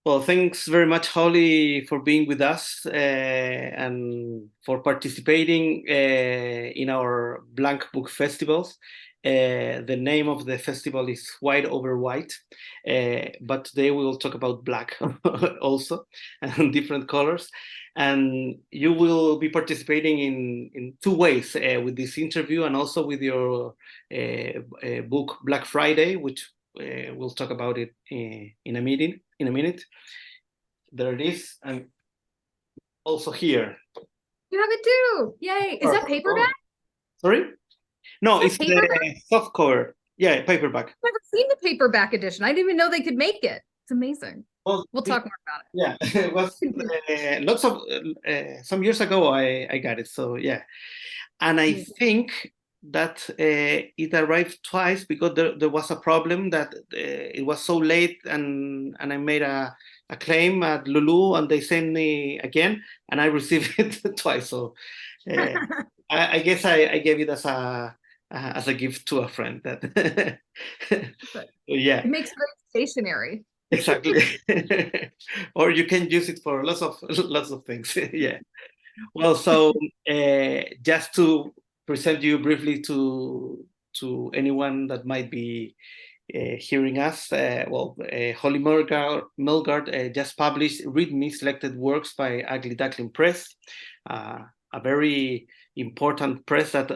Well, thanks very much, Holly, for being with us and for participating in our Blank Book Festivals. The name of the festival is White Over White, but today we will talk about black also and different colors. And you will be participating in two ways with this interview and also with your book Black Friday, which we'll talk about it in a minute. There it is, and also here. You have it too. Yay. Is that paperback? Sorry? Is No, that it's paperback? the soft cover. Yeah, paperback. I've never seen the paperback edition. I didn't even know they could make it. It's amazing. Well, We'll talk more about yeah, it was it. lots of some years ago. I got it. So yeah, and I Amazing. think that it arrived twice because there was a problem that it was so late, and I made a claim at Lulu, and they sent me again, and I received it twice. So uh, I guess I gave it as a gift to a friend. That But yeah. it makes great stationery. Exactly. Or you can use it for lots of things. Yeah. Well, so just to present you briefly to anyone that might be hearing us, Holly Melgard just published Read Me Selected Works by Ugly Duckling Press, a very important press that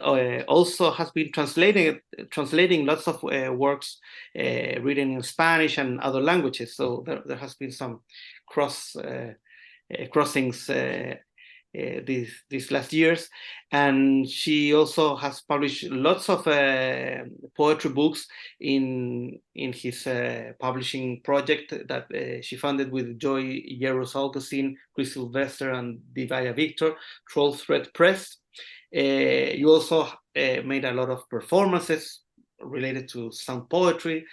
also has been translating lots of works written in Spanish and other languages. So there has been some crossings these last years, and she also has published lots of poetry books in his publishing project that she funded with Joy Yeros Augustine, Chris Sylvester, and Divaya Victor, Troll Thread Press. You also made a lot of performances related to sound poetry,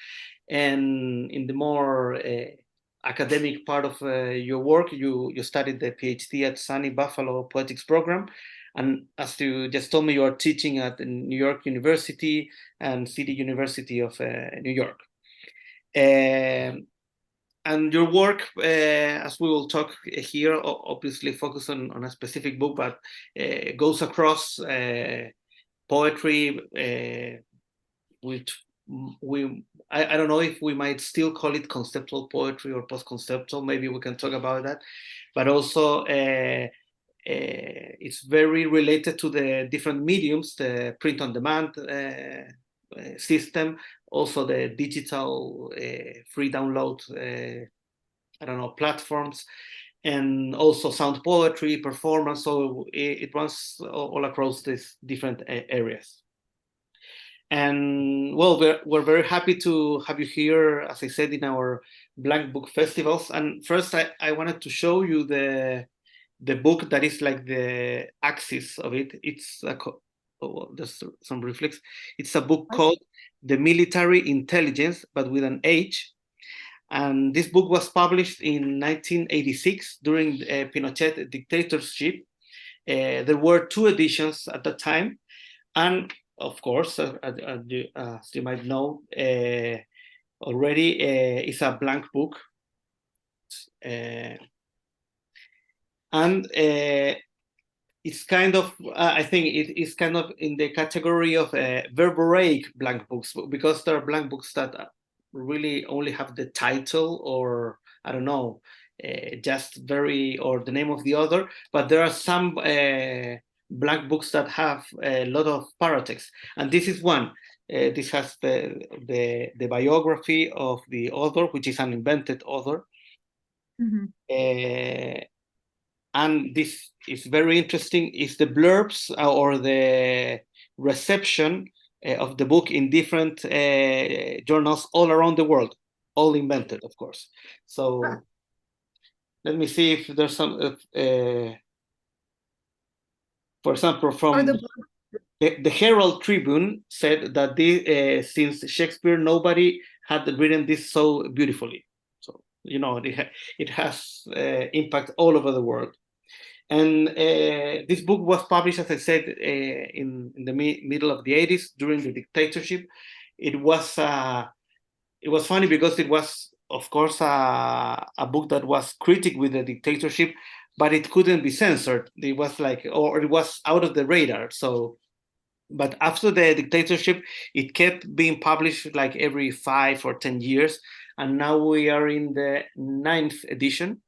and in the more academic part of your work, you studied the PhD at Sunny Buffalo Poetics Program. And as you just told me, you are teaching at New York University and City University of New York. And your work, as we will talk here, obviously focus on a specific book, but goes across poetry, which I don't know if we might still call it conceptual poetry or post-conceptual. Maybe we can talk about that. But also, it's very related to the different mediums, the print-on-demand system, also the digital free download, I don't know, platforms, and also sound poetry, performance. So it runs all across these different areas. And well, we're very happy to have you here, as I said, in our Blank Book Festivals. And first, I wanted to show you the book that is like the axis of it. It's there's some reflex. It's a book called The Military Intelligence, but with an H. And this book was published in 1986 during Pinochet dictatorship. There were two editions at the time, and of course, as you might know already, it's a blank book. And it's kind of, I think it is kind of in the category of verboraic blank books, because there are blank books that really only have the title, or I don't know, just very, or the name of the author, but there are some blank books that have a lot of paratext, and this is one. This has the biography of the author, which is an invented author. Mhm. And this is very interesting, is the blurbs or the reception of the book in different journals all around the world, all invented, of course. So let me see if there's some, for example, from the Herald Tribune said that since Shakespeare, nobody had written this so beautifully. So, you know, it has impact all over the world. And this book was published, as I said, in the middle of the 80s during the dictatorship. It was funny because it was of course, a book that was critic with the dictatorship, but it couldn't be censored. It was like, or it was out of the radar. So, but after the dictatorship, it kept being published like every 5 or 10 years, and now we are in the ninth edition.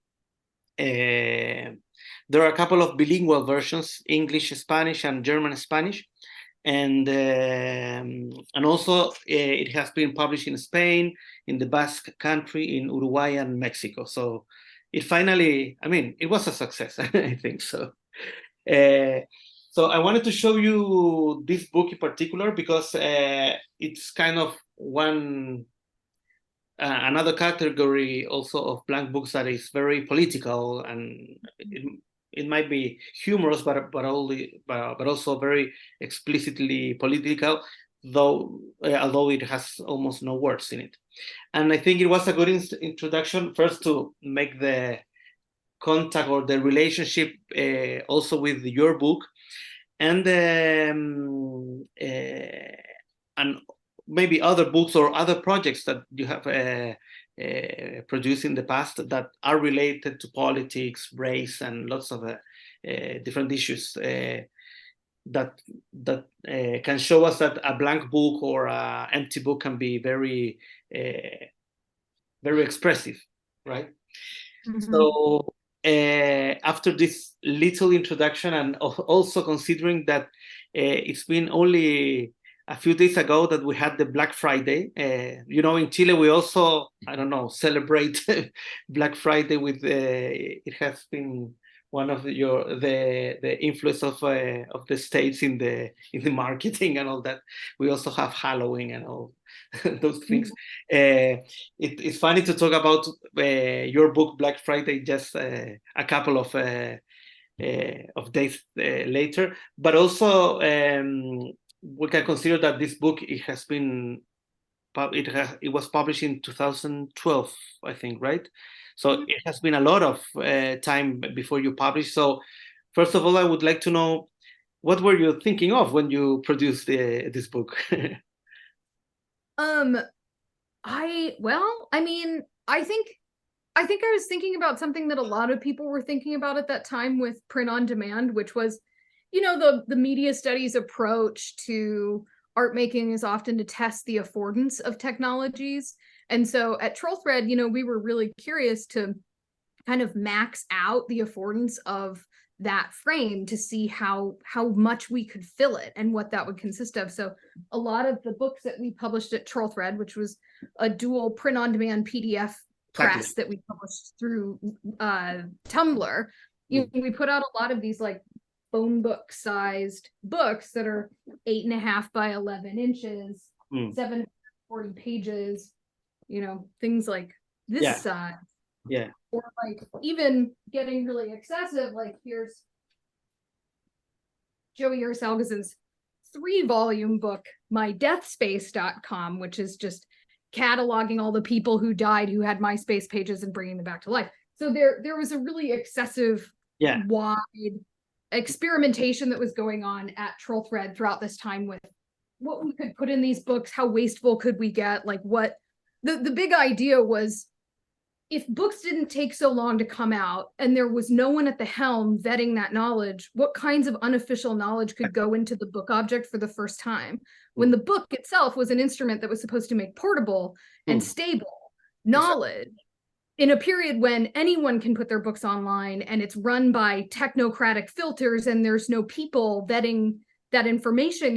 There are a couple of bilingual versions, English, Spanish, and German, Spanish, and also it has been published in Spain, in the Basque Country, in Uruguay, and Mexico. So it finally, I mean, it was a success. I think so. Uh, so I wanted to show you this book in particular because it's kind of one another category also of blank books that is very political, and it might be humorous, but also very explicitly political, though although it has almost no words in it. And I think it was a good introduction first to make the contact or the relationship also with your book, and and maybe other books or other projects that you have produced in the past that are related to politics, race, and lots of different issues that can show us that a blank book or an empty book can be very very expressive, right? Mhm. So after this little introduction, and also considering that it's been only a few days ago that we had the Black Friday. You know, in Chile we also, I don't know, celebrate Black Friday with it has been one of the influence of the states in the marketing and all that. We also have Halloween and all those things. It's funny to talk about your book Black Friday just a couple of days later, but also we can consider that this book it was published in 2012, I think, right? So it has been a lot of time before you published. So first of all, I would like to know, what were you thinking of when you produced this book? I mean, I think I was thinking about something that a lot of people were thinking about at that time with print on demand, which was, the media studies approach to art making is often to test the affordance of technologies. And so at TrollThread, we were really curious to kind of max out the affordance of that frame to see how much we could fill it and what that would consist of. So a lot of the books that we published at TrollThread, which was a dual print on demand PDF press that we published through Tumblr, we put out a lot of these like phone book sized books that are 8.5 by 11 inches, 740 pages, things like this size. Yeah. Or like even getting really excessive, like here's Joey Ursalgaz's 3-volume book, mydeathspace.com, which is just cataloging all the people who died who had MySpace pages and bringing them back to life. So there was a really excessive, wide experimentation that was going on at TrollThread throughout this time with what we could put in these books, how wasteful could we get, like what the big idea was, if books didn't take so long to come out and there was no one at the helm vetting that knowledge, what kinds of unofficial knowledge could go into the book object for the first time, when the book itself was an instrument that was supposed to make portable and stable knowledge in a period when anyone can put their books online and it's run by technocratic filters and there's no people vetting that information.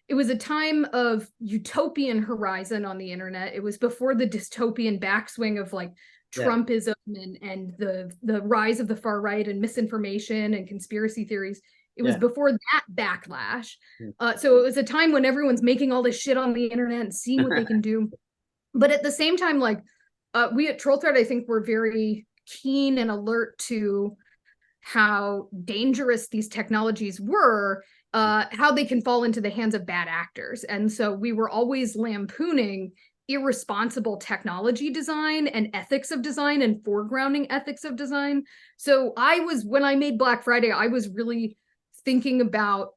It was a time of utopian horizon on the internet. It was before the dystopian backswing of like Trumpism and the rise of the far right and misinformation and conspiracy theories. It was before that backlash. So it was a time when everyone's making all this shit on the internet and seeing what they can do. But at the same time, like we at TrollThread, I think we're very keen and alert to how dangerous these technologies were, how they can fall into the hands of bad actors. And so we were always lampooning irresponsible technology design and ethics of design and foregrounding ethics of design. So when I made Black Friday, I was really thinking about,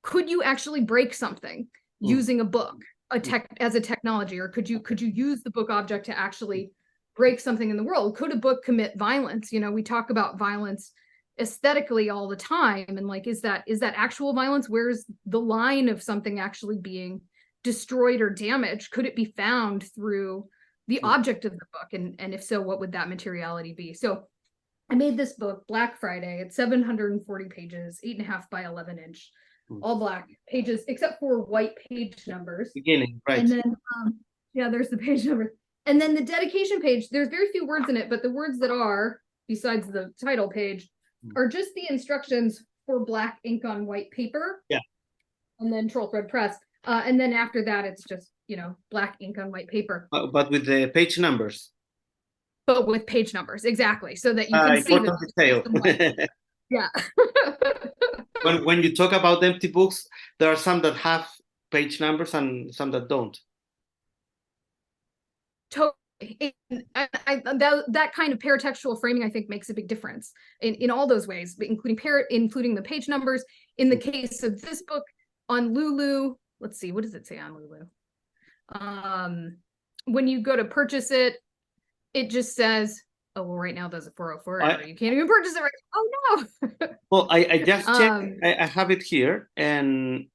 could you actually break something using a book? as a technology, or could you use the book object to actually break something in the world? Could a book commit violence? You know, we talk about violence aesthetically all the time, and like, is that actual violence? Where's the line of something actually being destroyed or damaged? Could it be found through the object of the book? And if so, what would that materiality be? So I made this book Black Friday. It's 740 pages, 8.5 by 11 inch, all black pages except for white page numbers. Beginning, right? And then yeah, there's the page number. And then the dedication page, there's very few words in it, but the words that are, besides the title page, are just the instructions for black ink on white paper. Yeah. And then Troll Thread Press. And then after that, it's just, you know, black ink on white paper. But with the page numbers. But with page numbers, exactly. So that you can see important detail. Yeah. when you talk about empty books, there are some that have page numbers and some that don't. Totally. That kind of paratextual framing, I think, makes a big difference in all those ways, including the page numbers. In the case of this book on Lulu, let's see, what does it say on Lulu? When you go to purchase it, it just says, oh, well, right now there's a 404. You can't even purchase it right. Oh, no. Well, I just checked. I have it here, and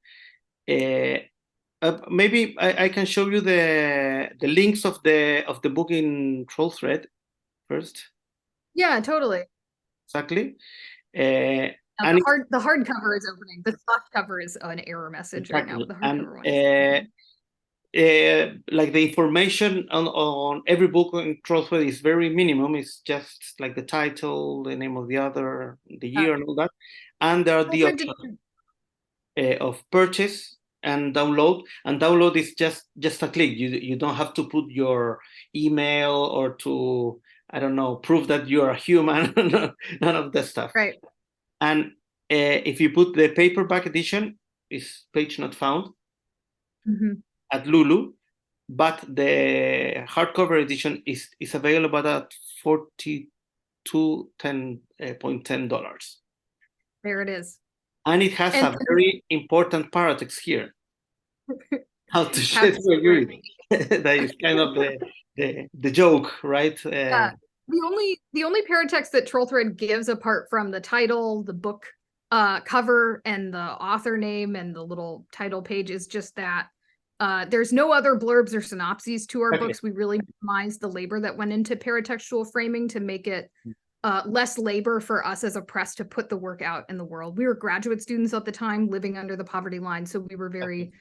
maybe I can show you the links of the book in Troll Thread first. Yeah, totally. Exactly. The hardcover is opening. The soft cover is an error message exactly. Right now. The hardcover one is like the information on every book in Troll Thread is very minimum. It's just like the title, the name of the author, the year, and all that. And there are the options of purchase and download. And download is just a click. You don't have to put your email or to, I don't know, prove that you're a human. None of that stuff. Right. And if you put the paperback edition, is page not found. At Lulu, but the hardcover edition is available at $42.10. There it is. And it has a very important paratext here. How to shed your that is kind of the joke, right? Yeah. The only paratext that Troll Thread gives, apart from the title, the book cover, and the author name and the little title page, is just that. There's no other blurbs or synopses to our books. We really minimized the labor that went into paratextual framing to make it less labor for us as a press to put the work out in the world. We were graduate students at the time, living under the poverty line, so we were very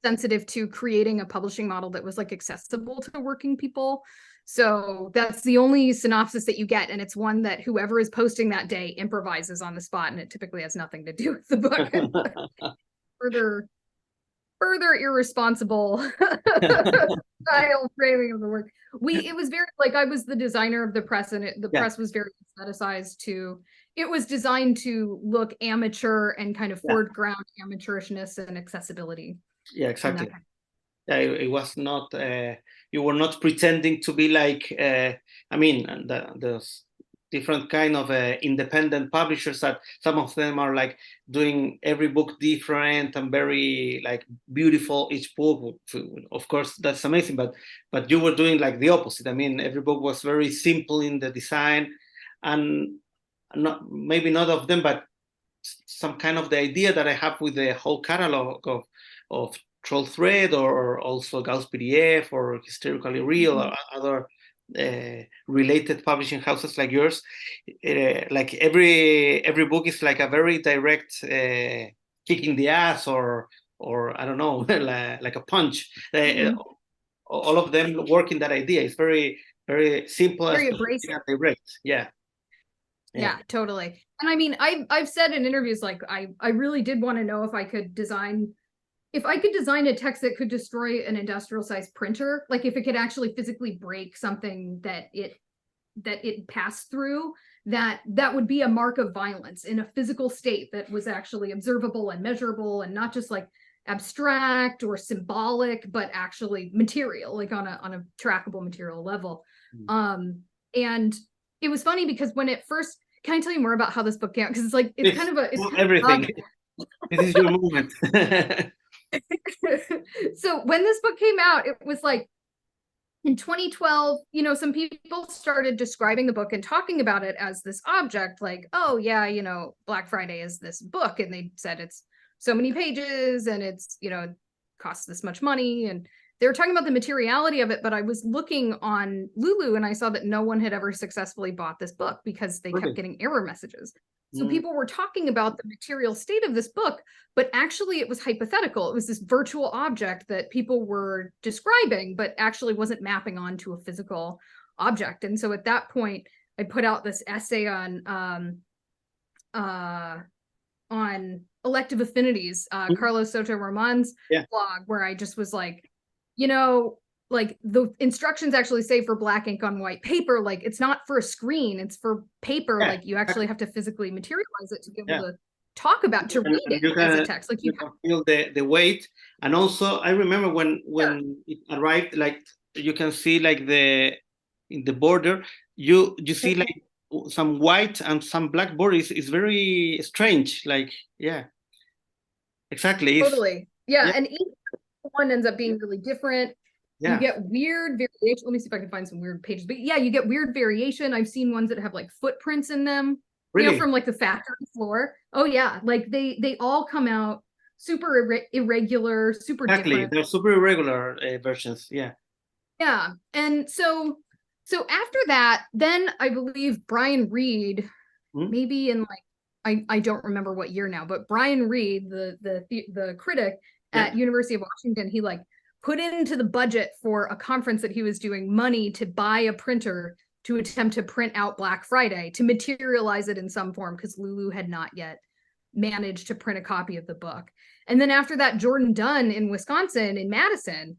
sensitive to creating a publishing model that was like accessible to working people. So that's the only synopsis that you get, and it's one that whoever is posting that day improvises on the spot, and it typically has nothing to do with the book. Further irresponsible style framing of the work. It was very, like, I was the designer of the press, and the press was very aestheticized to, it was designed to look amateur and kind of foreground amateurishness and accessibility. Yeah, exactly. It was not, you were not pretending to be like, I mean, there's different kind of independent publishers that some of them are like doing every book different and very like beautiful each book. Of course, that's amazing, but you were doing like the opposite. I mean, every book was very simple in the design, and maybe not of them, but some kind of the idea that I have with the whole catalog of Troll Thread, or also Gauss PDF or Hysterically Real, or other related publishing houses like yours. Like every book is like a very direct kick in the ass, or I don't know, like a punch. All of them work in that idea. It's very, very simple, very abrasive, and direct. Yeah, totally. And I mean, I've said in interviews, like, I really did want to know if I could design a text that could destroy an industrial sized printer, like if it could actually physically break something that it passed through, that would be a mark of violence in a physical state that was actually observable and measurable, and not just like abstract or symbolic, but actually material, like on a trackable material level. And it was funny because when it first, can I tell you more about how this book came out? Because it's kind of everything. This is your moment. So when this book came out, it was like in 2012, you know, some people started describing the book and talking about it as this object, like, oh yeah, you know, Black Friday is this book, and they said it's so many pages and it's, you know, costs this much money, and they were talking about the materiality of it. But I was looking on Lulu and I saw that no one had ever successfully bought this book because they kept getting error messages. So people were talking about the material state of this book, but actually it was hypothetical. It was this virtual object that people were describing, but actually wasn't mapping onto a physical object. And so at that point, I put out this essay on elective affinities, Carlos Soto Roman's blog, where I just was like, you know, like the instructions actually say for black ink on white paper, like it's not for a screen, it's for paper. Like you actually have to physically materialize it to be able to talk about, to read it as a text. Like you can feel the weight. And also I remember when it arrived, like you can see like in the border, you see like some white and some black border is very strange. Like, exactly. Totally. And each one ends up being really different. You get weird variation. Let me see if I can find some weird pages. But yeah, you get weird variation. I've seen ones that have like footprints in them, you know, from like the factory floor. Oh yeah, like they all come out super irregular, super different. They're super irregular versions. Yeah. And so after that, then I believe Brian Reed, maybe in like I don't remember what year now, but Brian Reed, the critic at University of Washington, he like put into the budget for a conference that he was doing money to buy a printer to attempt to print out Black Friday, to materialize it in some form, because Lulu had not yet managed to print a copy of the book. And then after that, Jordan Dunn in Wisconsin, in Madison,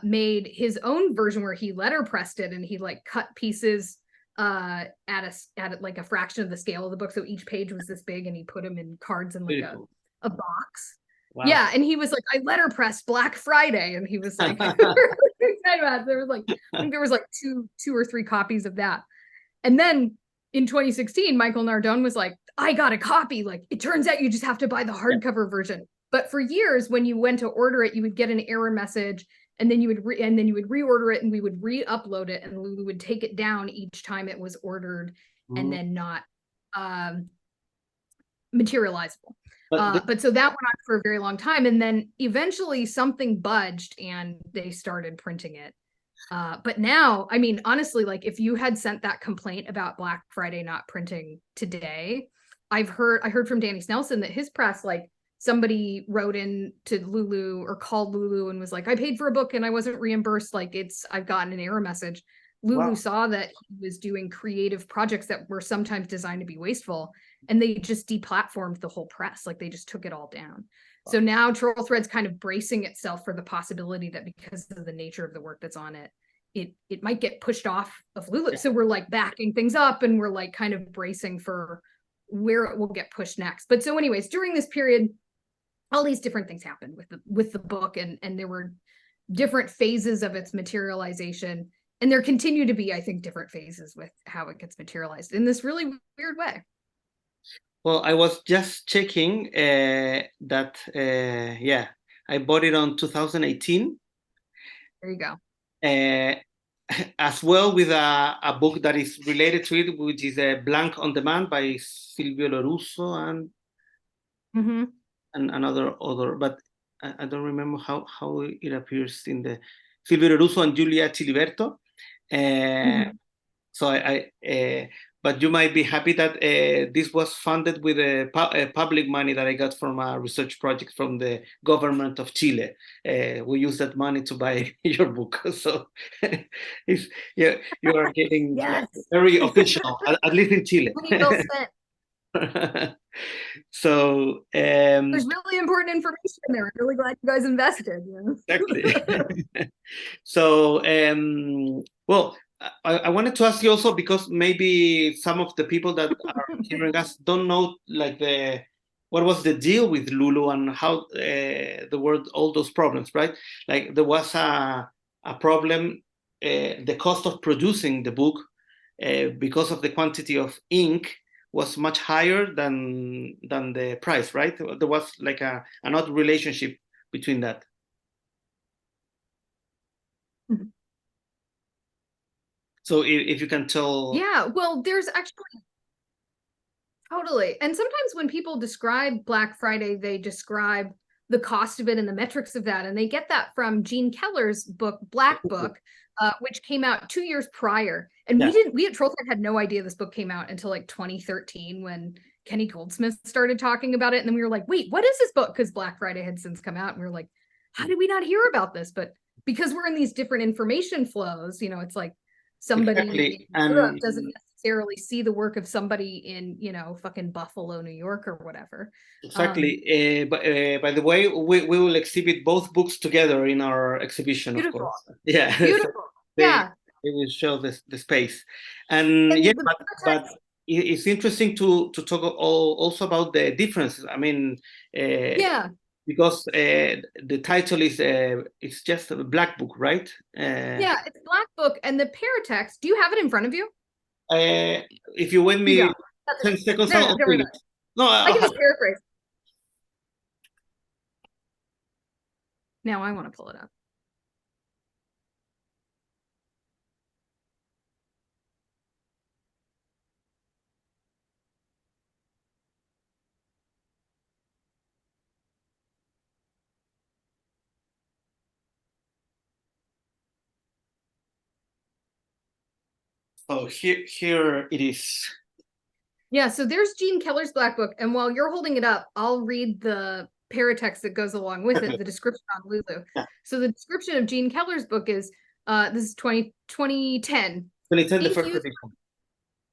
made his own version where he letterpressed it, and he like cut pieces at like a fraction of the scale of the book. So each page was this big, and he put them in cards in like a box. Wow. Yeah, and he was like, I letterpressed Black Friday, and he was like, there was like, I think there was like two or three copies of that. And then in 2016, Michael Nardone was like, I got a copy. Like, it turns out you just have to buy the hardcover version. But for years, when you went to order it, you would get an error message, and then you would reorder it, and we would re-upload it, and Lulu would take it down each time it was ordered, and then not materializable. But so that went on for a very long time, and then eventually something budged and they started printing it. But now, I mean, honestly, like if you had sent that complaint about Black Friday not printing today, I heard from Danny Snelson that his press, like somebody wrote in to Lulu or called Lulu and was like, I paid for a book and I wasn't reimbursed. Like I've gotten an error message. Lulu saw that he was doing creative projects that were sometimes designed to be wasteful, and they just deplatformed the whole press. Like they just took it all down. So now Troll Thread's kind of bracing itself for the possibility that because of the nature of the work that's on it, it might get pushed off of Lulu. So we're like backing things up, and we're like kind of bracing for where it will get pushed next. But so anyways, during this period, all these different things happened with the book, and there were different phases of its materialization. And there continue to be, I think, different phases with how it gets materialized in this really weird way. Well, I was just checking that, I bought it on 2018. There you go. As well with a book that is related to it, which is Blank on Demand by Silvio Lorusso and another author, but I don't remember how it appears in the Silvio Lorusso and Giulia Ciliberto. So but you might be happy that this was funded with public money that I got from a research project from the government of Chile. We use that money to buy your book. So you are getting very official, at least in Chile. So there's really important information there. I'm really glad you guys invested. Exactly. So well, I wanted to ask you also, because maybe some of the people that are hearing us don't know like what was the deal with Lulu and how there were all those problems, right? Like there was a problem, the cost of producing the book because of the quantity of ink was much higher than the price, right? There was like an odd relationship between that. So if you can tell. Yeah, well, there's actually totally. And sometimes when people describe Black Friday, they describe the cost of it and the metrics of that. And they get that from Gene Keller's book, Black Book, which came out 2 years prior. And we at Trolltech had no idea this book came out until like 2013 when Kenny Goldsmith started talking about it. And then we were like, wait, what is this book? Because Black Friday had since come out. And we were like, how did we not hear about this? But because we're in these different information flows, it's like somebody in Europe doesn't necessarily see the work of somebody in, fucking Buffalo, New York or whatever. Exactly. By the way, we will exhibit both books together in our exhibition, beautiful. Of course. Yeah. Beautiful. Yeah. They will show the space. And yeah, but it's interesting to talk also about the differences. I mean, yeah. Because the title is it's just a Black Book, right? Yeah, it's Black Book, and the paratext. Do you have it in front of you? If you wait me 10 seconds, I'll open it. No, I can just paraphrase. Now I want to pull it up. So here it is. Yeah, so there's Gene Keller's Black Book, and while you're holding it up, I'll read the paratext that goes along with it, the description on Lulu. Yeah. So the description of Gene Keller's book is, this is 2010. 2010, the first edition.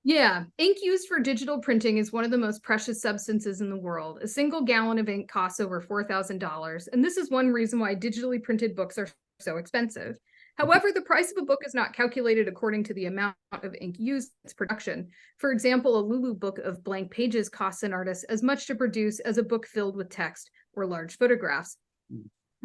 Yeah, ink used for digital printing is one of the most precious substances in the world. A single gallon of ink costs over $4,000, and this is one reason why digitally printed books are so expensive. However, the price of a book is not calculated according to the amount of ink used in its production. For example, a Lulu book of blank pages costs an artist as much to produce as a book filled with text or large photographs.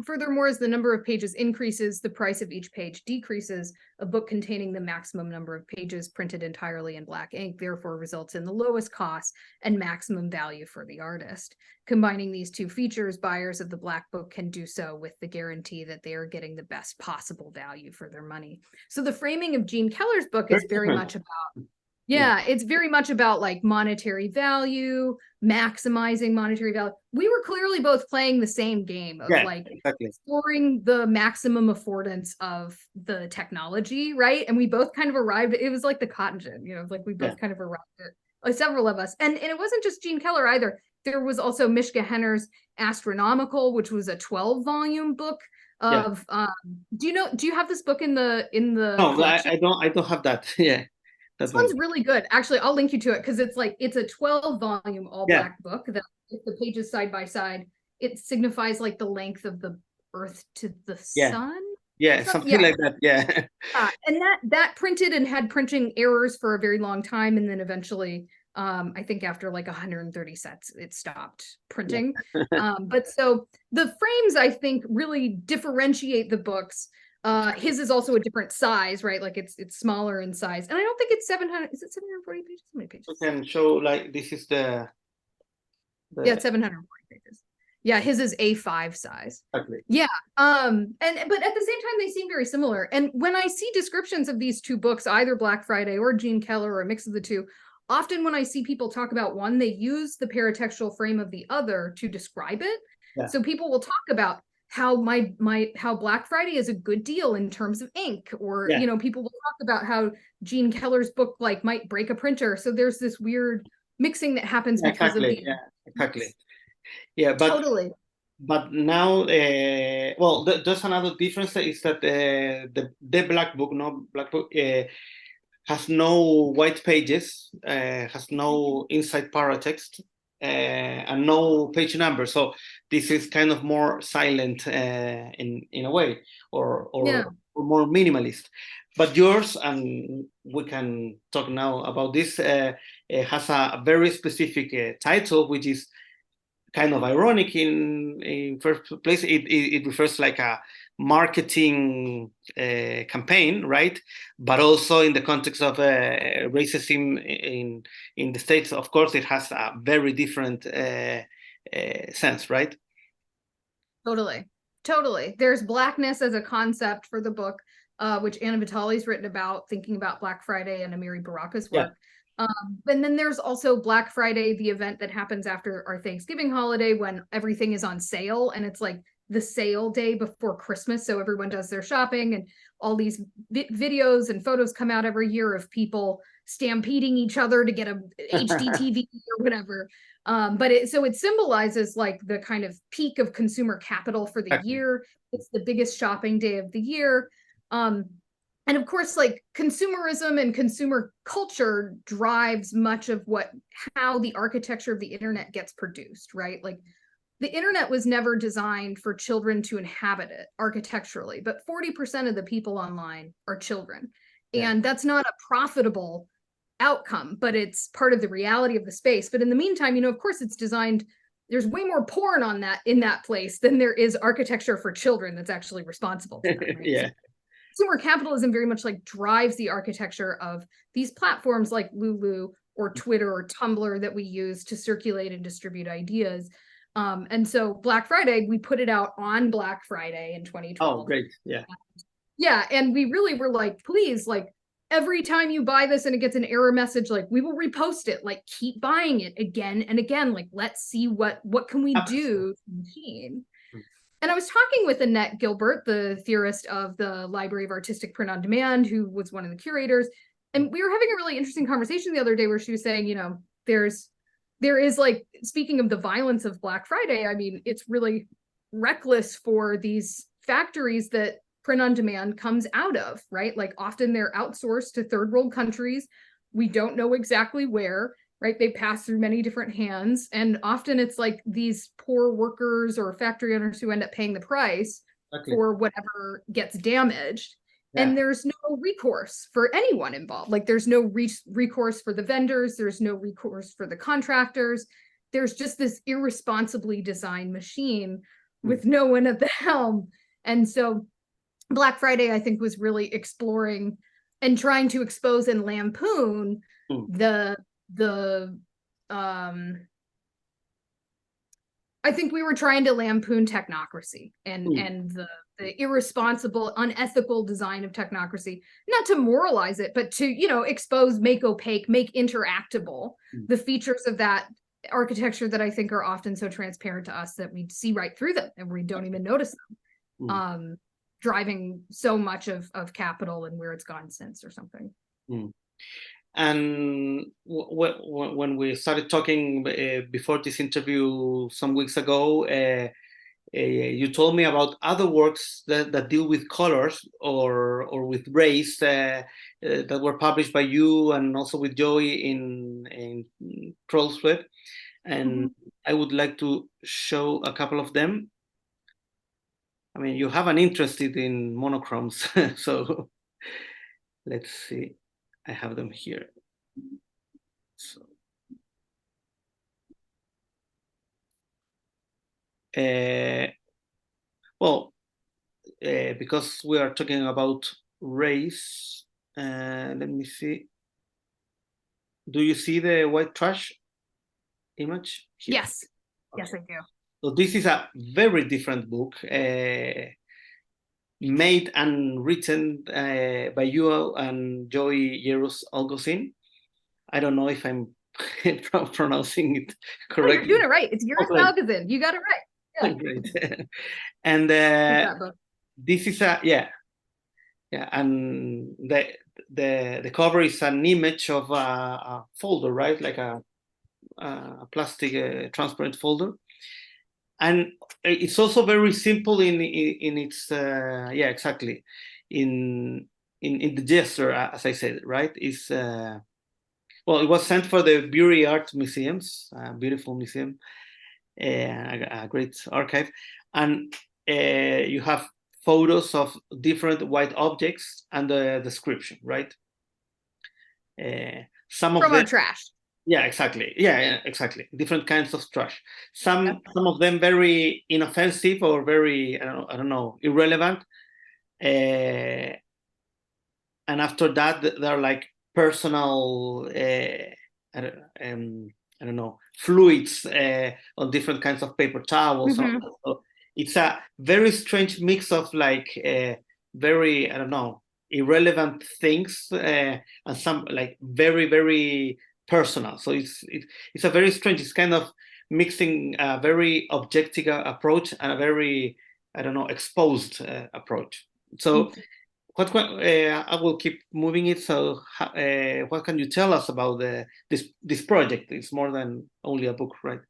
Furthermore, as the number of pages increases, the price of each page decreases. A book containing the maximum number of pages printed entirely in black ink therefore results in the lowest cost and maximum value for the artist. Combining these two features, buyers of the Black Book can do so with the guarantee that they are getting the best possible value for their money. So the framing of Gene Keller's book is very much about it's very much about like monetary value, maximizing monetary value. We were clearly both playing the same game of exploring the maximum affordance of the technology, right? And we both kind of arrived, it was like the cotton gin, like we both kind of arrived at, like several of us. And it wasn't just Gene Keller either. There was also Mishka Henner's Astronomical, which was a 12-volume book of do you have this book in the No, I don't have that. Yeah. This one's really good. Actually, I'll link you to it because it's a 12-volume all-black book that if the pages side by side, it signifies like the length of the Earth to the sun. Yeah, something like that. Yeah. And that printed and had printing errors for a very long time, and then eventually, I think after like 130 sets, it stopped printing. But so the frames, I think, really differentiate the books. His is also a different size, right? Like it's smaller in size, and I don't think it's 700. Is it 740 pages? How many pages? You can show like this is the it's 740 pages. Yeah, his is A5 size. Exactly. Yeah. But at the same time, they seem very similar. And when I see descriptions of these two books, either Black Friday or Gene Keller or a mix of the two, often when I see people talk about one, they use the paratextual frame of the other to describe it. Yeah. So people will talk about how how Black Friday is a good deal in terms of ink, or people will talk about how Gene Keller's book like might break a printer. So there's this weird mixing that happens because of the but totally. But now, there's another difference is that the Black Book has no white pages, has no inside paratext. And no page number, so this is kind of more silent in a way, or more minimalist. But yours, and we can talk now about this, has a very specific title, which is kind of ironic in first place. It refers like a marketing campaign, right? But also in the context of racism in the States, of course, it has a very different sense, right? Totally. There's blackness as a concept for the book. which Anna Vitale's written about, thinking about Black Friday, and Amiri Baraka's Yeah. work. And then there's also Black Friday, the event that happens after our Thanksgiving holiday when everything is on sale, and it's like the sale day before Christmas. So everyone does their shopping, and all these videos and photos come out every year of people stampeding each other to get a HD TV or whatever. But it symbolizes like the kind of peak of consumer capital for the year. It's the biggest shopping day of the year. And of course, like consumerism and consumer culture drives much of how the architecture of the internet gets produced, right? Like the internet was never designed for children to inhabit it architecturally, but 40% of the people online are children. Yeah. And that's not a profitable outcome, but it's part of the reality of the space. But in the meantime, of course it's designed, there's way more porn in that place than there is architecture for children that's actually responsible for that, right? Yeah. So consumer capitalism very much like drives the architecture of these platforms like Lulu or Twitter or Tumblr that we use to circulate and distribute ideas. And so Black Friday, we put it out on Black Friday in 2012. Oh, great. Yeah. Yeah. And we really were like, please, like every time you buy this and it gets an error message, like we will repost it, like keep buying it again and again. Like, let's see what can we do to the machine. And I was talking with Annette Gilbert, the theorist of the Library of Artistic Print on Demand, who was one of the curators. And we were having a really interesting conversation the other day where she was saying, there is like, speaking of the violence of Black Friday, I mean, it's really reckless for these factories that print on demand comes out of, right? Like often they're outsourced to third world countries. We don't know exactly where. Right? They pass through many different hands. And often it's like these poor workers or factory owners who end up paying the price for whatever gets damaged. Yeah. And there's no recourse for anyone involved. Like there's no recourse for the vendors. There's no recourse for the contractors. There's just this irresponsibly designed machine with no one at the helm. And so Black Friday, I think, was really exploring and trying to expose and lampoon I think we were trying to lampoon technocracy and the irresponsible, unethical design of technocracy, not to moralize it, but to, expose, make opaque, make interactable the features of that architecture that I think are often so transparent to us that we see right through them and we don't even notice them, driving so much of capital and where it's gone since or something. And when we started talking before this interview some weeks ago, you told me about other works that deal with colors or with race that were published by you and also with Joey in Trolls Web. And I would like to show a couple of them. I mean, you have an interest in monochromes, so let's see. I have them here. So, because we are talking about race, let me see. Do you see the white trash image here? Yes. Okay. Yes, I do. So this is a very different book, made and written by you and Joey Jerus Algocin. I don't know if I'm pronouncing it correctly. Oh, you're doing it right. It's Jerus Algocin. You got it right. Yeah. Great. And this is and the cover is an image of a folder, right? Like a plastic transparent folder. And it's also very simple in its exactly in the gesture, as I said, right? It's it was sent for the Bury Art Museums, a beautiful museum, a great archive, and you have photos of different white objects and the description, right? Some of them are trash. Yeah, exactly. Yeah, exactly. Different kinds of trash. Some of them very inoffensive or very I don't know irrelevant. And after that, they're like personal I don't know fluids on different kinds of paper towels. So it's a very strange mix of like very I don't know irrelevant things, and some like very, very personal. So it's a very strange. It's kind of mixing a very objective approach and a very, I don't know, exposed approach. So I will keep moving it. So what can you tell us about this project? It's more than only a book, right?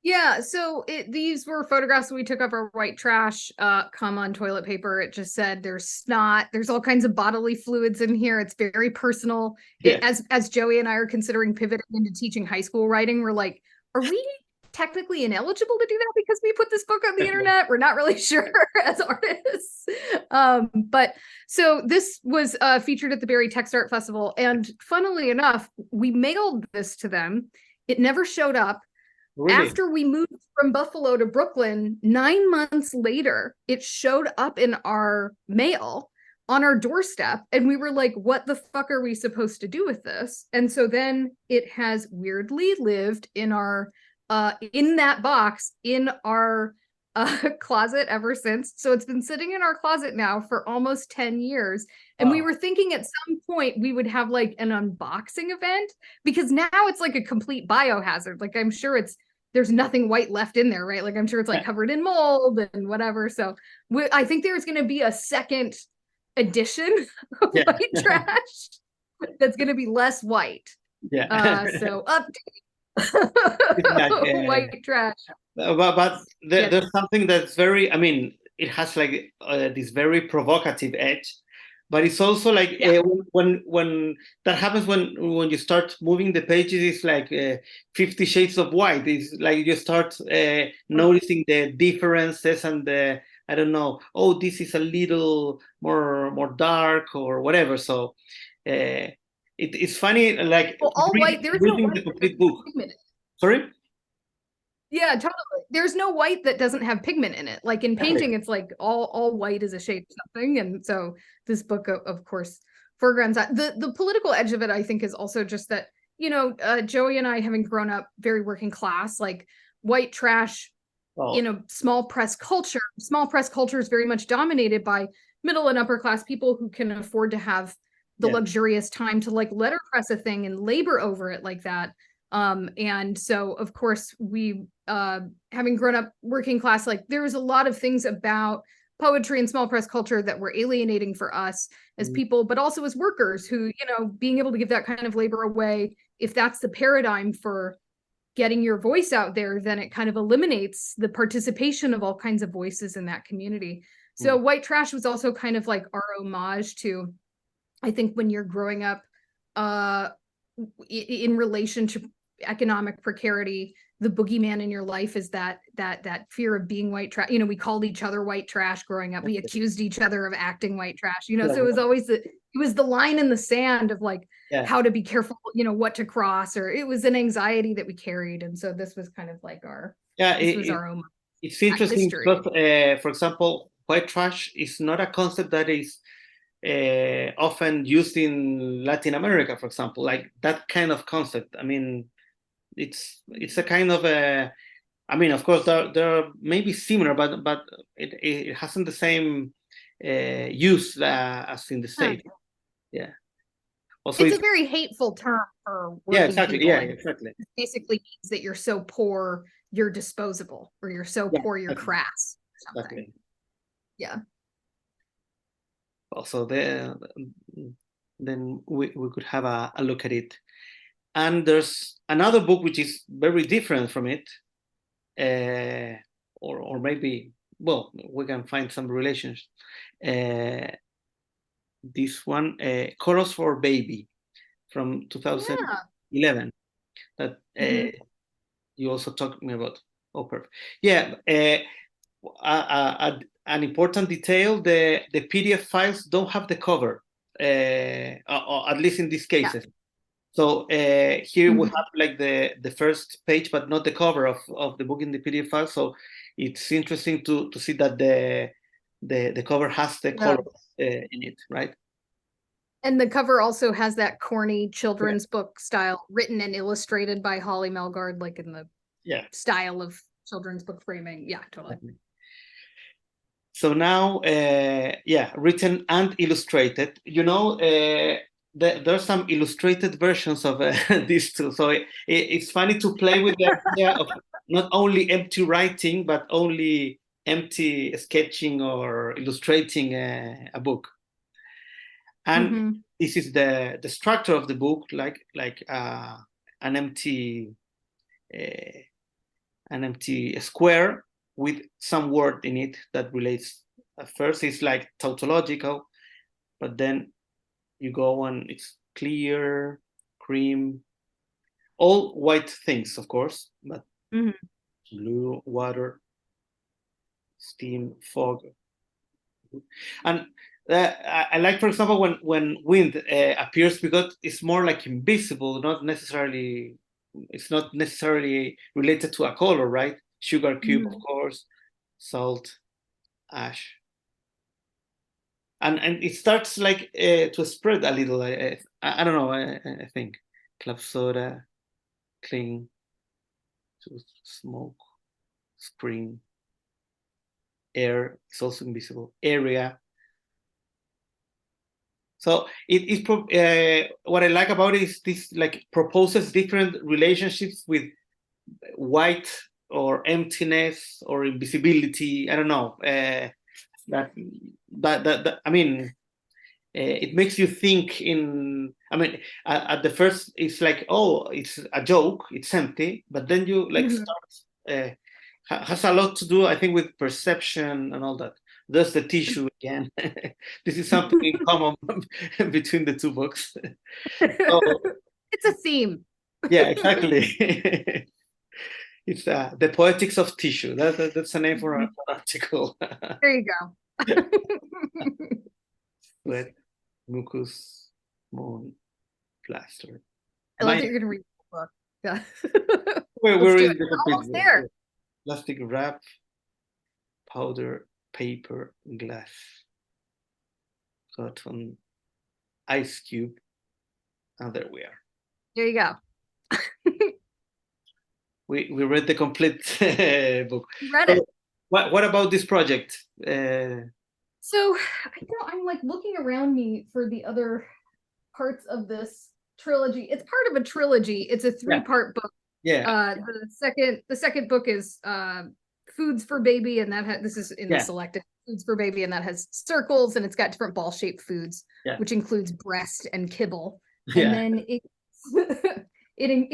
Yeah, so these were photographs we took of our white trash, come on toilet paper. It just said there's snot, there's all kinds of bodily fluids in here. It's very personal. Yeah. As Joey and I are considering pivoting into teaching high school writing, we're like, are we technically ineligible to do that because we put this book on the internet? We're not really sure as artists. But so this was featured at the Barrie Text Art Festival, and funnily enough, we mailed this to them. It never showed up. Really? After we moved from Buffalo to Brooklyn, 9 months later, it showed up in our mail on our doorstep. And we were like, what the fuck are we supposed to do with this? And so then it has weirdly lived in our, in that box in our closet ever since. So it's been sitting in our closet now for almost 10 years. And we were thinking at some point we would have like an unboxing event, because now it's like a complete biohazard. Like I'm sure there's nothing white left in there, right? Like I'm sure it's like covered in mold and whatever. So I think there's going to be a second edition of white trash that's going to be less white. Yeah. So update. White trash. But there's something that's very, I mean, it has like this very provocative edge, but it's also like when that happens, when you start moving the pages, it's like 50 shades of white. It's like you start noticing the differences and the, I don't know, oh, this is a little more dark or whatever. So it's funny, like all white. There's reading no the complete book. Sorry? Yeah, totally. There's no white that doesn't have pigment in it. Like in painting, it's like all white is a shade of something. And so this book, of course, foregrounds that. The political edge of it, I think, is also just that, you know, Joey and I, having grown up very working class, like white trash, you know, small press culture is very much dominated by middle and upper class people who can afford to have the luxurious time to like letterpress a thing and labor over it like that. And so of course we having grown up working class, like there was a lot of things about poetry and small press culture that were alienating for us as people, but also as workers who, you know, being able to give that kind of labor away, if that's the paradigm for getting your voice out there, then it kind of eliminates the participation of all kinds of voices in that community. So white trash was also kind of like our homage to, I think, when you're growing up in relation to economic precarity, the boogeyman in your life is that fear of being white trash. You know, we called each other white trash growing up. We accused each other of acting white trash, you know. So it was always it was the line in the sand of like how to be careful, you know, what to cross, or it was an anxiety that we carried. And so this was kind of like our our own. It's interesting because, for example, white trash is not a concept that is often used in Latin America, for example, like that kind of concept. I mean, it's a kind of a, I mean, of course, they're maybe similar, but it hasn't the same use as in the States. Yeah. Also, it's a very hateful term for working people. Yeah, exactly. It basically means that you're so poor, you're disposable, or you're so poor, you're crass. Or something. Exactly. Yeah. Also, then we could have a look at it. And there's another book which is very different from it, or maybe, well, we can find some relations. This one, Chorus for Baby, from 2011, that you also talked to me about. Oh, perfect. Yeah, an important detail: the PDF files don't have the cover, or at least in these cases. Yeah. So here we have like the first page, but not the cover of the book in the PDF file. So it's interesting to see that the cover has the color in it, right? And the cover also has that corny children's book style, written and illustrated by Holly Melgard, like in the style of children's book framing. Yeah, totally. So now, yeah, written and illustrated. There's some illustrated versions of these two. So it's funny to play with the idea of not only empty writing, but only empty sketching or illustrating a book. And this is the structure of the book, like an empty square with some word in it that relates. At first, it's like tautological, but then you go on. It's clear, cream, all white things, of course, but blue, water, steam, fog, and I like, for example, when wind appears, because it's more like invisible, not necessarily. It's not necessarily related to a color, right? Sugar cube, of course, salt, ash, and it starts like to spread a little. I don't know. I think club soda, cling, to smoke, spring, air. It's also invisible. Area. So what I like about it is this like proposes different relationships with white or emptiness or invisibility. I don't know. That I mean, it makes you think in. I mean, at the first it's like, oh, it's a joke, it's empty, but then you like start. Has a lot to do, I think, with perception and all that. There's the tissue again. This is something in common between the two books. So, it's a theme. Yeah, exactly. It's the poetics of tissue. That's a name for an article. There you go. Sweat, mucus, moon, plaster. I love that you're going to read the book. Yeah. We're reading the complete book. There. Plastic wrap, powder, paper, glass, cotton, ice cube, and there we are. There you go. We read the complete book. Read it. What about this project? So I'm like looking around me for the other parts of this trilogy. It's part of a trilogy. It's a 3-part book. Yeah. The second book is Foods for Baby, and this is in the selected Foods for Baby, and that has circles, and it's got different ball-shaped foods, which includes breast and kibble. And then it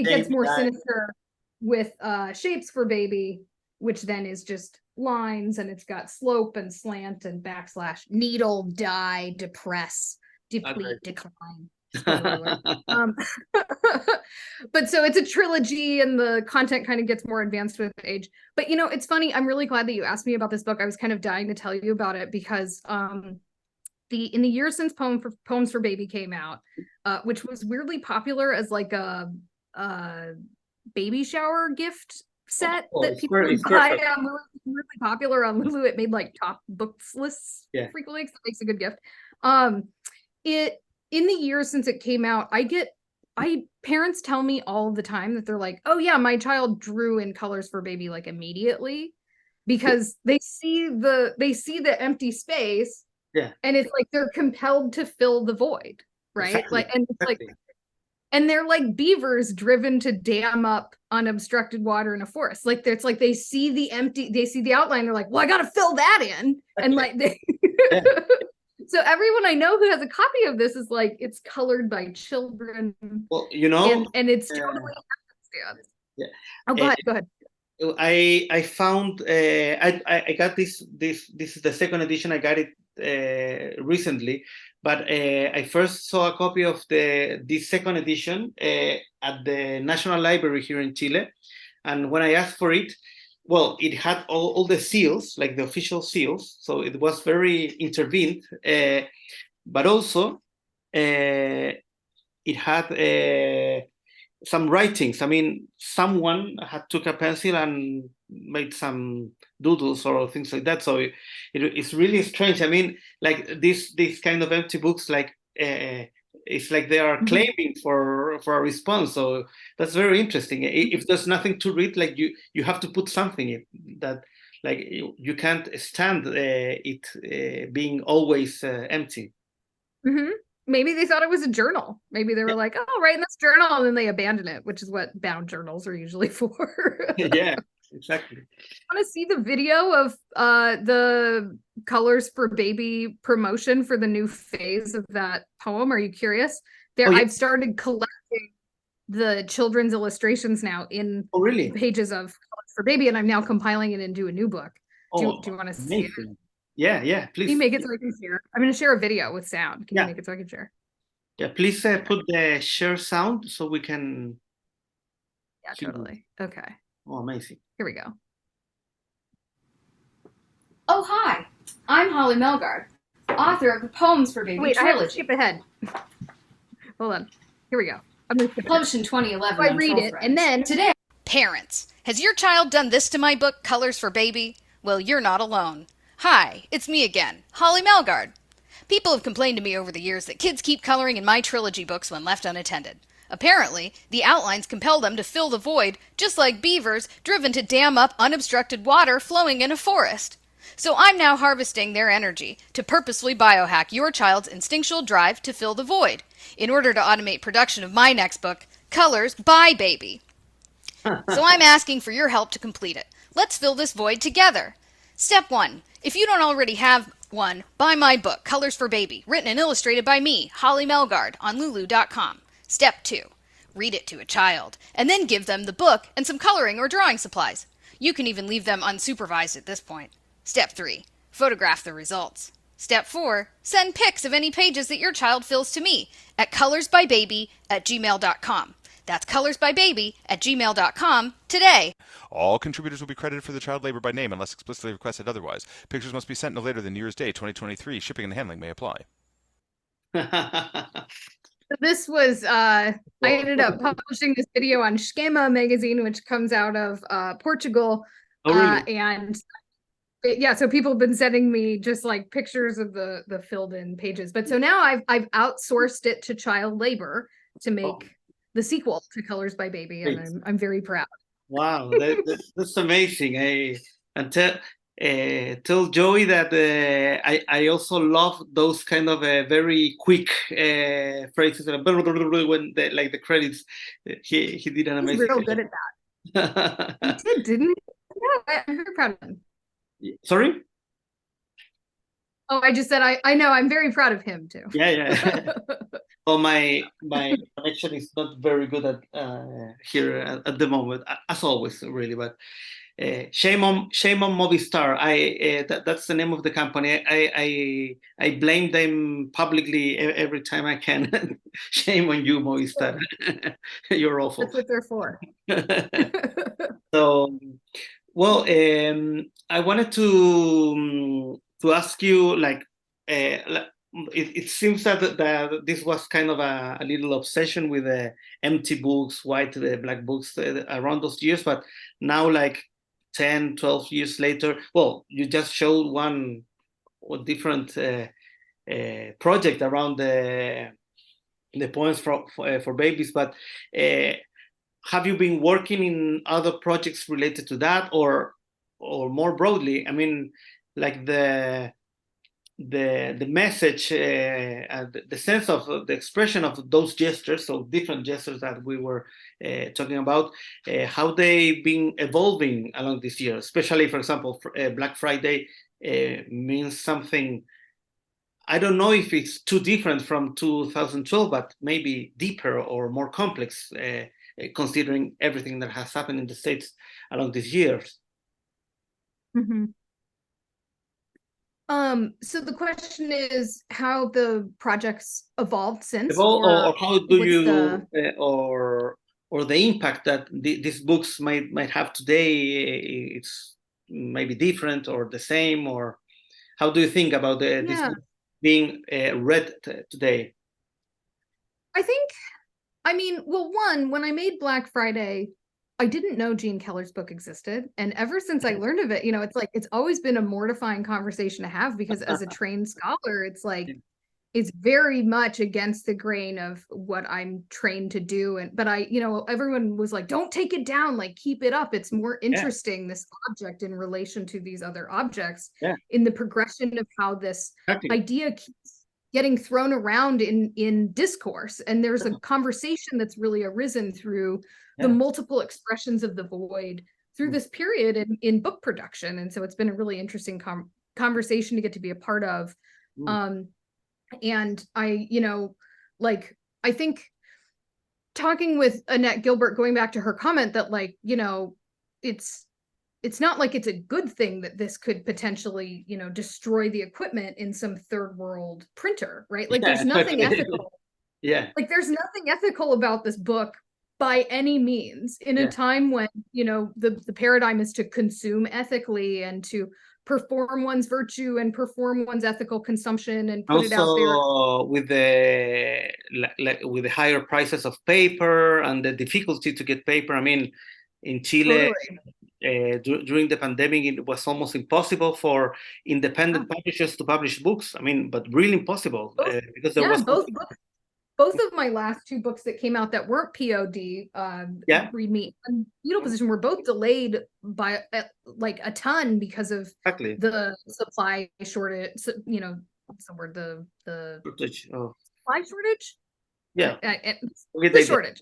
gets more sinister with Shapes for Baby, which then is just lines, and it's got slope and slant and backslash, needle, die, depress, deplete, decline. But so it's a trilogy, and the content kind of gets more advanced with age. But it's funny, I'm really glad that you asked me about this book. I was kind of dying to tell you about it, because in the years since Poems for Baby came out, which was weirdly popular as like a baby shower gift set that people would buy on Lulu. Really popular on Lulu. It made like top books lists frequently, because it makes a good gift. In the years since it came out, parents tell me all the time that they're like, oh yeah, my child drew in Colors for Baby like immediately, because they see the empty space, and it's like they're compelled to fill the void, right? Exactly. Like, and it's like, and they're like beavers driven to dam up unobstructed water in a forest. Like, it's like they see the outline, they're like, well, I gotta fill that in, and like they. So everyone I know who has a copy of this is like, it's colored by children. Well, and it's totally happenstance. Yeah. Oh, go ahead. I found I got this is the second edition. I got it recently, but I first saw a copy of this second edition at the National Library here in Chile, and when I asked for it, well, it had all the seals, like the official seals, so it was very intervened, but also it had some writings. I mean, someone had took a pencil and made some doodles or things like that. So it's really strange. I mean, like this kind of empty books, like it's like they are claiming for a response. So that's very interesting. If there's nothing to read, like you have to put something in that, like you can't stand it being always empty. Maybe they thought it was a journal. Maybe they were like, oh, write in this journal, and then they abandon it, which is what bound journals are usually for. Yeah, exactly. Want to see the video of the Colors for Baby promotion for the new phase of that poem? Are you curious? There, I've started collecting the children's illustrations now in really? pages of Colors for Baby, and I'm now compiling it into a new book. Do you want to see it? Yeah, please. Can you make it so I can share? I'm going to share a video with sound. Can you make it so I can share? Yeah, please put the share sound so we can. Yeah, totally. Okay. Oh, amazing. Here we go. Oh, hi. I'm Holly Melgard, author of the Poems for Baby trilogy. I have to skip ahead. Hold on. Here we go. I'm going to skip published in 2011. I read it, and then today. Parents, has your child done this to my book, Colors for Baby? Well, you're not alone. Hi, it's me again, Holly Melgard. People have complained to me over the years that kids keep coloring in my trilogy books when left unattended. Apparently, the outlines compel them to fill the void, just like beavers driven to dam up unobstructed water flowing in a forest. So I'm now harvesting their energy to purposefully biohack your child's instinctual drive to fill the void, in order to automate production of my next book, Colors by Baby. So I'm asking for your help to complete it. Let's fill this void together. Step 1. If you don't already have one, buy my book, Colors for Baby, written and illustrated by me, Holly Melgard, on Lulu.com. Step 2. Read it to a child, and then give them the book and some coloring or drawing supplies. You can even leave them unsupervised at this point. Step 3. Photograph the results. Step 4. Send pics of any pages that your child fills to me at colorsbybaby@gmail.com. That's colorsbybaby@gmail.com today. All contributors will be credited for the child labor by name unless explicitly requested otherwise. Pictures must be sent no later than New Year's Day, 2023. Shipping and handling may apply. This was, I ended up publishing this video on Schema magazine, which comes out of Portugal. Oh, really? And yeah, so people have been sending me just like pictures of the filled in pages. But so now I've outsourced it to child labor to make the sequel to Colors by Baby, and I'm very proud. Wow, that's amazing. And tell Joey that I also love those kind of very quick phrases when the credits. He did an amazing. He's real good at that. He did, didn't he? Yeah, I'm very proud of him. Sorry? Oh, I just said I know, I'm very proud of him too. Yeah. Well, my connection is not very good at here at the moment, as always, really. But shame on Movistar. That's the name of the company. I blame them publicly every time I can. Shame on you, Movistar. You're awful. That's what they're for. So, well, I wanted to ask you, like, it seems that this was kind of a little obsession with empty books, white, black books around those years, but now, like 10, 12 years later, well, you just showed one different project around the poems for babies, but have you been working in other projects related to that, or more broadly? I mean, like the message, the sense of the expression of those gestures, so different gestures that we were talking about, how they've been evolving along this year, especially, for example, Black Friday means something. I don't know if it's too different from 2012, but maybe deeper or more complex, considering everything that has happened in the States along these years. Mm-hmm. So the question is how the projects evolved since, or how do you, or the impact that these books might have today. It's maybe different or the same, or how do you think about this book being read today? I mean, well, one, when I made Black Friday, I didn't know Gene Keller's book existed. And ever since I learned of it, it's like, it's always been a mortifying conversation to have, because as a trained scholar, it's like, is very much against the grain of what I'm trained to do. But everyone was like, don't take it down, like keep it up. It's more interesting, this object in relation to these other objects, in the progression of how this idea keeps getting thrown around in discourse. And there's a conversation that's really arisen through the multiple expressions of the void through this period in book production. And so it's been a really interesting conversation to get to be a part of. And I think talking with Annette Gilbert, going back to her comment that it's not like it's a good thing that this could potentially, destroy the equipment in some third world printer, right? Like there's nothing ethical. Like there's nothing ethical about this book by any means in a time when, the paradigm is to consume ethically and to perform one's virtue and perform one's ethical consumption and put it out there. With the higher prices of paper and the difficulty to get paper. I mean, in Chile, during the pandemic, it was almost impossible for independent publishers to publish books. I mean, but really impossible because there was both of my last two books that came out that weren't POD, Read Me and Fetal Position, were both delayed by like a ton because of the supply shortage. What's the word? The supply shortage. The shortage.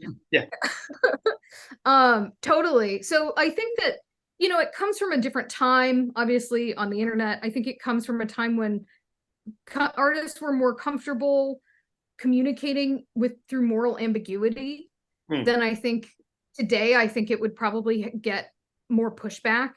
Totally. So I think that it comes from a different time. Obviously, on the internet, I think it comes from a time when artists were more comfortable communicating through moral ambiguity than I think today. I think it would probably get more pushback.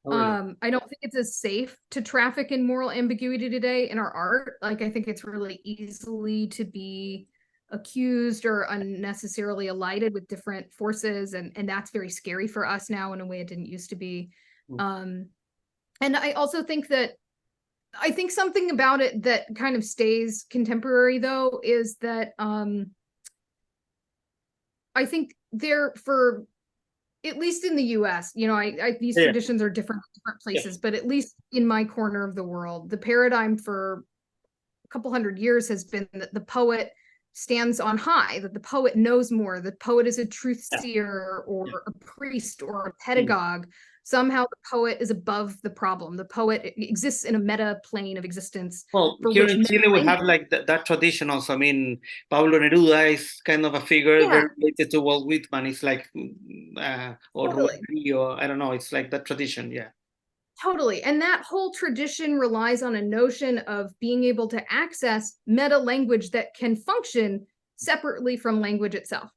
I don't think it's as safe to traffic in moral ambiguity today in our art. Like I think it's really easily to be accused or unnecessarily allied with different forces, and that's very scary for us now in a way it didn't used to be. And I also think that something about it that kind of stays contemporary, though, is that I think for at least in the US, these traditions are different in different places, but at least in my corner of the world, the paradigm for a couple hundred years has been that the poet stands on high, that the poet knows more, the poet is a truth seer or a priest or a pedagogue. Somehow the poet is above the problem. The poet exists in a meta plane of existence. Well, here in Chile, we have like that tradition also. I mean, Pablo Neruda is kind of a figure very related to Walt Whitman. It's like, or I don't know, it's like that tradition, Totally. And that whole tradition relies on a notion of being able to access meta language that can function separately from language itself.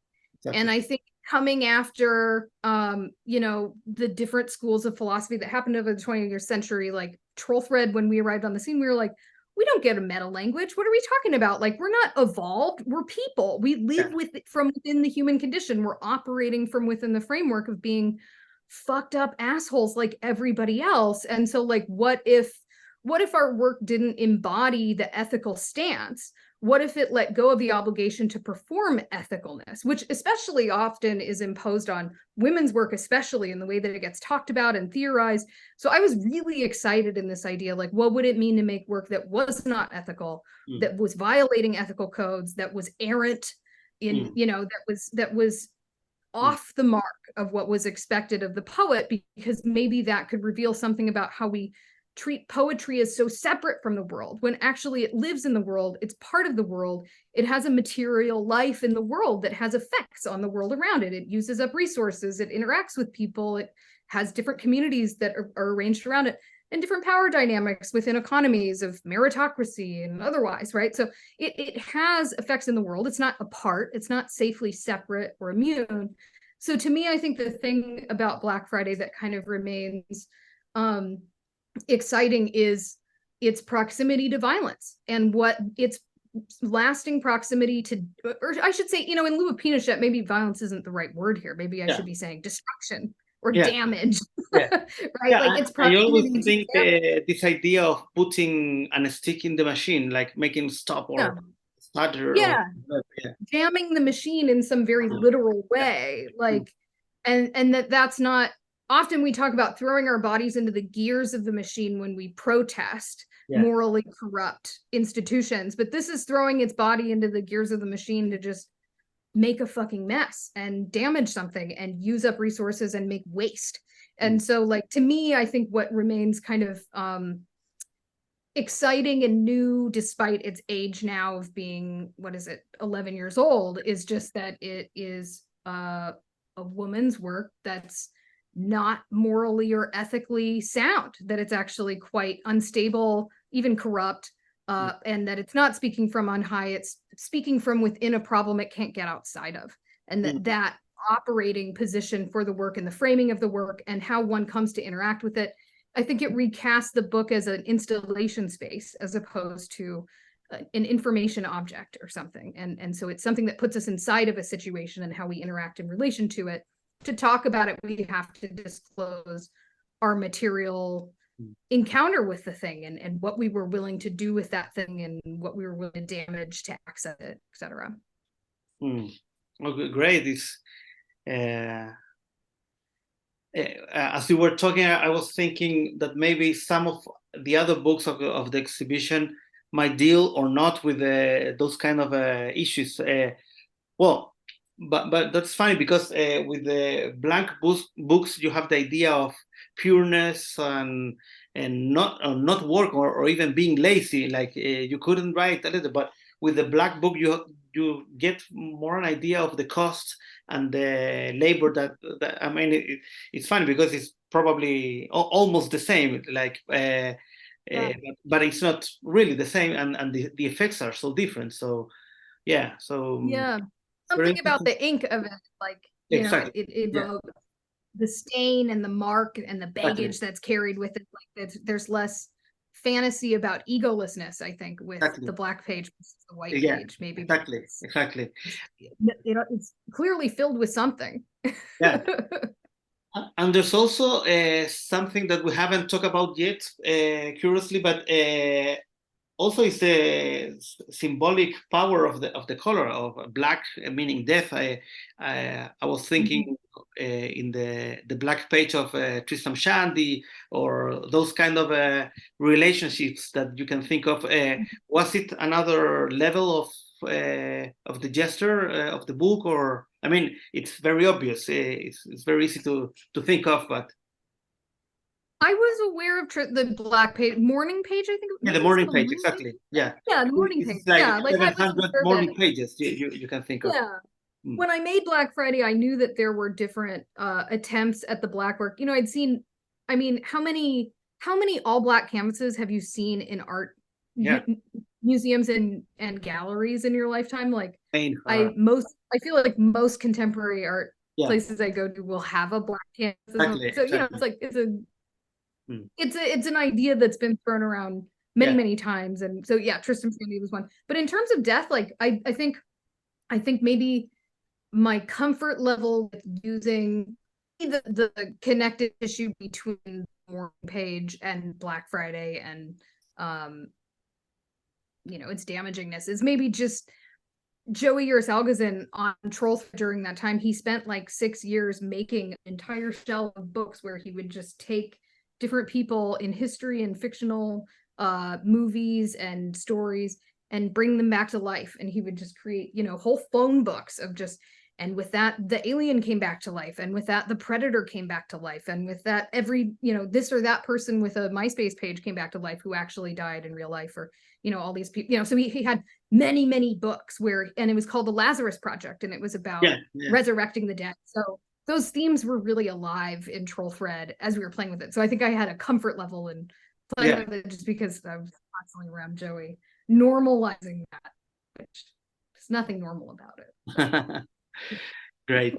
And I think coming after, the different schools of philosophy that happened over the 20th century, like Trollthread, when we arrived on the scene, we were like, we don't get a meta language. What are we talking about? Like, we're not evolved. We're people. We live from within the human condition. We're operating from within the framework of being fucked up assholes like everybody else. And so, like, what if our work didn't embody the ethical stance? What if it let go of the obligation to perform ethicalness, which especially often is imposed on women's work, especially in the way that it gets talked about and theorized? So I was really excited in this idea, like, what would it mean to make work that was not ethical, that was violating ethical codes, that was errant in, that was off the mark of what was expected of the poet, because maybe that could reveal something about how we treat poetry as so separate from the world, when actually it lives in the world, it's part of the world, it has a material life in the world that has effects on the world around it, it uses up resources, it interacts with people, it has different communities that are arranged around it, and different power dynamics within economies of meritocracy and otherwise, right? So it has effects in the world, it's not apart, it's not safely separate or immune. So to me, I think the thing about Black Friday that kind of remains exciting is its proximity to violence and what its lasting proximity to, or I should say, in lieu of Pinochet, maybe violence isn't the right word here. Maybe I should be saying destruction or damage, right? Like it's I always think this idea of putting a stick in the machine, like making stop or stutter, jamming the machine in some very literal way, like, and that's not often we talk about throwing our bodies into the gears of the machine when we protest morally corrupt institutions, but this is throwing its body into the gears of the machine to just make a fucking mess and damage something and use up resources and make waste. And so, like, to me, I think what remains kind of exciting and new, despite its age now of being, 11 years old, is just that it is a woman's work that's not morally or ethically sound, that it's actually quite unstable, even corrupt, and that it's not speaking from on high, it's speaking from within a problem it can't get outside of. And that operating position for the work and the framing of the work and how one comes to interact with it, I think it recasts the book as an installation space as opposed to an information object or something. And so it's something that puts us inside of a situation and how we interact in relation to it. To talk about it, we have to disclose our material encounter with the thing and what we were willing to do with that thing and what we were willing to damage to access it, etc. Okay, great. As you were talking, I was thinking that maybe some of the other books of the exhibition might deal or not with those kind of issues. But that's funny because with the blank books, you have the idea of pureness and not work or even being lazy. Like you couldn't write a little, but with the black book, you get more an idea of the cost and the labor that I mean, it's funny because it's probably almost the same. Like, but it's not really the same, and the effects are so different. So yeah, something about the ink of it, like, you exactly. know, it evokes the stain and the mark and the baggage that's carried with it. Like there's less fantasy about egolessness, I think, with the black page versus the white page. Maybe exactly. You know, it's clearly filled with something. Yeah. And there's also something that we haven't talked about yet, curiously, but also is the symbolic power of the color of black, meaning death. I was thinking in the black page of Tristram Shandy, or those kind of relationships that you can think of. Was it another level of the gesture of the book, or I mean, it's very obvious. It's very easy to think of, but. I was aware of the black page, morning page, I think. Yeah, the morning page, exactly. Yeah. Yeah, the morning page. Like yeah, like 700 morning pages you can think of. Yeah. When I made Black Friday, I knew that there were different attempts at the black work. You know, I'd seen, I mean, how many all black canvases have you seen in art museums and galleries in your lifetime? Like, I feel like most contemporary art places I go to will have a black canvas. So you know, it's like it's an idea that's been thrown around many times. And so Tristram Shandy was one. But in terms of death, like I think maybe my comfort level with using the connective tissue between Morning Page and Black Friday and you know, its damagingness is maybe just Joey Algazin on Troll during that time. He spent like 6 years making an entire shelf of books where he would just take different people in history and fictional movies and stories and bring them back to life. And he would just create, you know, whole phone books of just, and with that, the alien came back to life. And with that, the predator came back to life. And with that, every, you know, this or that person with a MySpace page came back to life who actually died in real life, or, you know, all these people, you know, so he had many books and it was called the Lazarus Project. And it was about resurrecting the dead. So those themes were really alive in Troll Thread as we were playing with it. So I think I had a comfort level in playing with it just because I was constantly around Joey, normalizing that, which there's nothing normal about it. Great.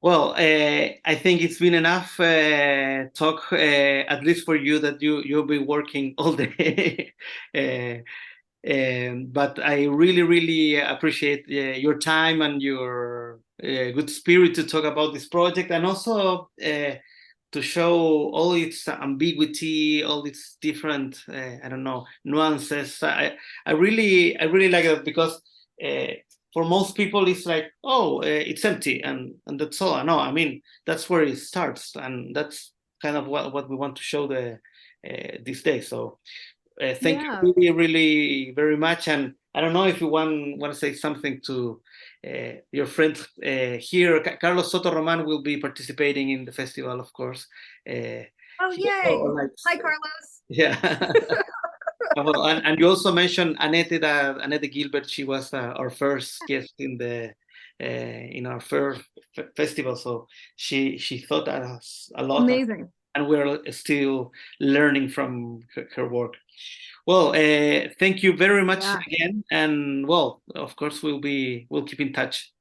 Well, I think it's been enough talk, at least for you, that you'll be working all day. But I really appreciate your time and your good spirit to talk about this project, and also to show all its ambiguity, all its different, I don't know, nuances. I really like it because for most people it's like, oh, it's empty and that's all. No, I mean, that's where it starts, and that's kind of what we want to show this day. So thank Yeah. you really, really very much. And I don't know if you want to say something to your friend here. Carlos Soto Roman will be participating in the festival, of course. Oh, He yay. also likes- Hi, Carlos. Yeah. Well, and you also mentioned Annette Gilbert. She was our first guest in our first festival. So she taught us a lot, Amazing. and we're still learning from her work. Well, thank you very much Yeah. again, and well, of course we'll keep in touch.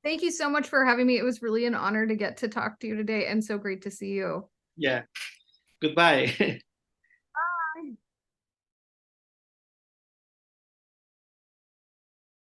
Thank you so much for having me. It was really an honor to get to talk to you today, and so great to see you. Yeah. Goodbye.